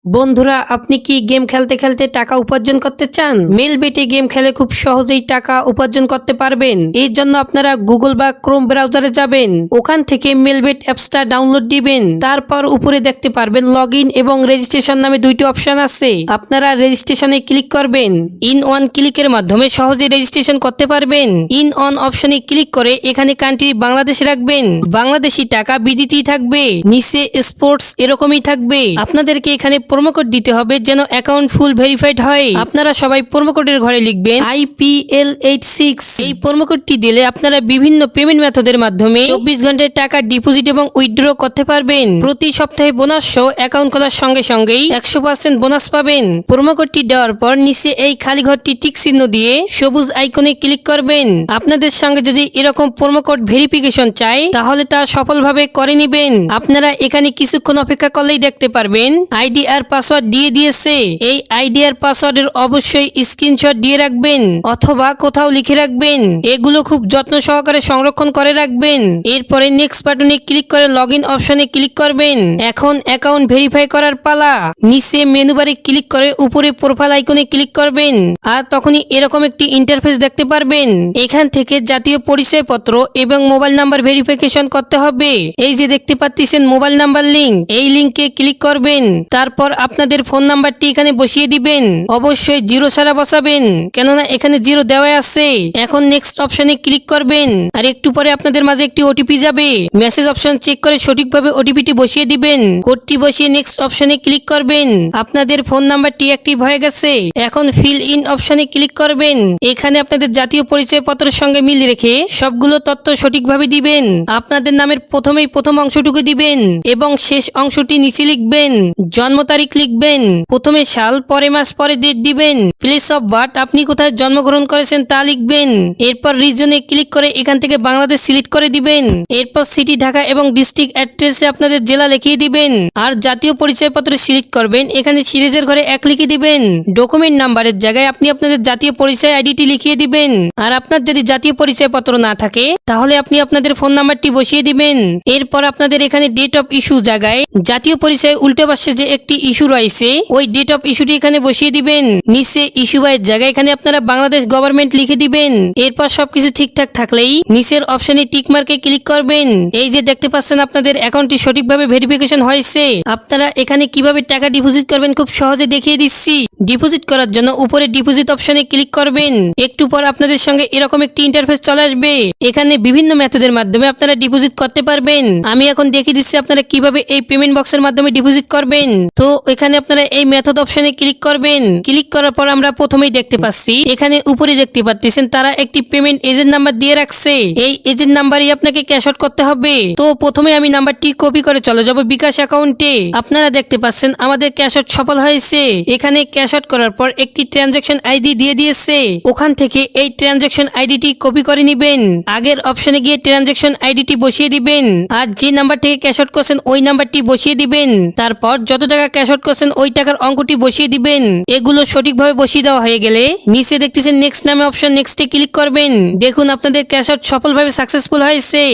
বন্ধুরা, আপনি কি গেম খেলতে খেলতে টাকা উপার্জন করতে চান? মেলবেটে গেম খেলে খুব সহজেই টাকা উপার্জন করতে পারবেন। এর জন্য আপনারা গুগল বা ক্রোম ব্রাউজারে যাবেন, ওখান থেকে মেলবেট অ্যাপসটা ডাউনলোড দিবেন। তারপর উপরে দেখতে পারবেন লগ ইন এবং রেজিস্ট্রেশন নামে দুইটি অপশন আছে। আপনারা রেজিস্ট্রেশনে ক্লিক করবেন। ইন ওয়ান ক্লিকের মাধ্যমে সহজে রেজিস্ট্রেশন করতে পারবেন। ইন অন অপশনে ক্লিক করে এখানে কান্ট্রি বাংলাদেশ রাখবেন। বাংলাদেশি টাকা বিডিটি থাকবে, নিচে স্পোর্টস এরকমই থাকবে। আপনাদেরকে এখানে প্রোমো কোড দিতে হবে যেন অ্যাকাউন্ট ফুল ভেরিফাইড হয়। আপনারা সবাই প্রোমো কোডের ঘরে লিখবেন IPL86। এই প্রোমো কোডটি দিলে আপনারা বিভিন্ন পেমেন্ট মেথডের মাধ্যমে 24 ঘন্টায় টাকা ডিপোজিট এবং উইথড্র করতে পারবেন। প্রতি সপ্তাহে বোনাস সহ অ্যাকাউন্ট খোলার সঙ্গে সঙ্গেই 100% বোনাস পাবেন। প্রোমো কোডটি দেওয়ার পর নিচে এই খালি ঘরটি টিক চিহ্ন দিয়ে সবুজ আইকনে ক্লিক করবেন। আপনাদের সঙ্গে যদি এরকম প্রোমো কোড ভেরিফিকেশন চাই তাহলে তা সফলভাবে করে নেবেন। আপনারা এখানে কিছুক্ষণ অপেক্ষা করলেই দেখতে পারবেন আইডি আর পাসওয়ার্ড দিয়ে দিয়েছে। এই আইডি আর পাসওয়ার্ডের অবশ্যই স্ক্রিনশট দিয়ে রাখবেন অথবা কোথাও লিখে রাখবেন। এগুলো খুব যত্ন সহকারে সংরক্ষণ করে রাখবেন। এরপরে নেক্সট বাটনে ক্লিক করে লগ ইন অপশনে ক্লিক করবেন। এখন অ্যাকাউন্ট ভেরিফাই করার পালা। নিচে মেনু বারে ক্লিক করে উপরে প্রোফাইল আইকনে ক্লিক করবেন আর তখনই এরকম একটি ইন্টারফেস দেখতে পারবেন। এখান থেকে জাতীয় পরিচয়পত্র এবং মোবাইল নাম্বার ভেরিফিকেশন করতে হবে। এই যে দেখতে পাচ্ছেন মোবাইল নাম্বার লিংক, এই লিংকে ক্লিক করবেন। তারপর আপনাদের ফোন নাম্বারটি এখানে বসিয়ে দিবেন। অবশ্যই জিরো ছাড়া বসাবেন, কেননা এখানে জিরো দেওয়া আছে। এখন নেক্সট অপশনে ক্লিক করবেন আর একটু পরে আপনাদের মাঝে একটি ওটিপি যাবে। মেসেজ অপশন চেক করে সঠিকভাবে ওটিপিটি বসিয়ে দিবেন। কোডটি বসিয়ে নেক্সট অপশনে ক্লিক করবেন। আপনাদের ফোন নাম্বারটি অ্যাক্টিভ হয়ে গেছে। এখন ফিল ইন অপশনে ক্লিক করবেন। এখানে আপনাদের জাতীয় পরিচয়পত্রের সঙ্গে মিল রেখে সবগুলো তথ্য সঠিকভাবে দিবেন। আপনাদের নামের প্রথমেই প্রথম অংশটুকু দিবেন এবং শেষ অংশটি নিচে লিখবেন। জন্ম তারিখ লিখবেন, প্রথমে সাল, পরে মাস, পরে ডেট দিবেন। প্লেস অফ বার্থ, আপনি কোথায় জন্মগ্রহণ করেছেন তা লিখবেন। এরপর রিজনে ক্লিক করে এখান থেকে বাংলাদেশ সিলেক্ট করে দিবেন। এরপর সিটি ঢাকা এবং ডিস্ট্রিক্ট অ্যাড্রেসে আপনাদের জেলা লিখিয়ে দিবেন আর জাতীয় পরিচয়পত্র সিলেক্ট করবেন। এখানে সিরিজের ঘরে 1 লিখে দিবেন। ডকুমেন্ট নাম্বারের জায়গায় আপনি আপনাদের জাতীয় পরিচয় আইডিটি লিখিয়ে দিবেন। আর আপনার যদি জাতীয় পরিচয়পত্র না থাকে তাহলে আপনি আপনাদের ফোন নাম্বারটি বসিয়ে দিবেন। এরপর আপনাদের এখানে ডেট অফ ইস্যু জায়গায় জাতীয় পরিচয় উল্টো পাশে যে একটি ইস্যু রয়েছে ওই ডেট অফ ইস্যুটি এখানে বসিয়ে দিবেন। নিচে ইস্যু বাইয়ের জায়গায় এখানে আপনারা বাংলাদেশ গভর্নমেন্ট লিখে দিবেন। এরপর সবকিছু ঠিকঠাক থাকলেই নিচের অপশনে টিক মার্কে ক্লিক করবেন। এই যে দেখতে পাচ্ছেন আপনাদের অ্যাকাউন্টটি সঠিকভাবে ভেরিফিকেশন হয়েছে। আপনারা এখানে কিভাবে টাকা ডিপোজিট করবেন খুব সহজে দেখিয়ে দিচ্ছি। ডিপোজিট করার জন্য উপরে ডিপোজিট অপশনে ক্লিক করবেন। একটু পর আপনাদের সঙ্গে এরকম একটি ইন্টারফেস চলে আসবে। এখানে বিভিন্ন মেথডের মাধ্যমে আপনারা ডিপোজিট করতে পারবেন। আমি এখন দেখিয়ে দিচ্ছি আপনারা কিভাবে এই পেমেন্ট বক্সের মাধ্যমে ডিপোজিট করবেন। তো এখানে আপনারা এই মেথড অপশনে ক্লিক করবেন। ক্লিক করার পর আমরা প্রথমেই দেখতে পাচ্ছি এখানে উপরে দেখতে পাচ্ছেন তারা একটি পেমেন্ট এজেন্ট নাম্বার দিয়ে রাখছে। এই এজেন্ট নাম্বারই আপনাকে ক্যাশ আউট করতে হবে। তো প্রথমে আমি নাম্বারটি কপি করে চলে যাব বিকাশ অ্যাকাউন্টে। আপনারা দেখতে পাচ্ছেন আমাদের ক্যাশ আউট সফল হয়েছে। এখানে ক্যাশ আউট করার পর একটি ট্রানজাকশন আইডি দিয়ে দিয়েছে। ওখান থেকে এই ট্রানজাকশন আইডিটি কপি করে নেবেন। আগের অপশনে গিয়ে ট্রানজাকশন আইডিটি বসিয়ে দিবেন আর যে নাম্বার থেকে ক্যাশ আউট করছেন ওই নাম্বারটি বসিয়ে দিবেন। তারপর যত টাকা ক্যাশ আউট করছেন ওই টাকার অঙ্কটি বসিয়ে দিবেন। এগুলো সঠিকভাবে বসিয়ে দেওয়া হয়ে গেলে নিচে দেখতেছেন নেক্সট নামে অপশন, নেক্সটে ক্লিক করবেন। দেখুন আপনাদের ক্যাশ আউট সফলভাবে সাকসেসফুল হয়েছে।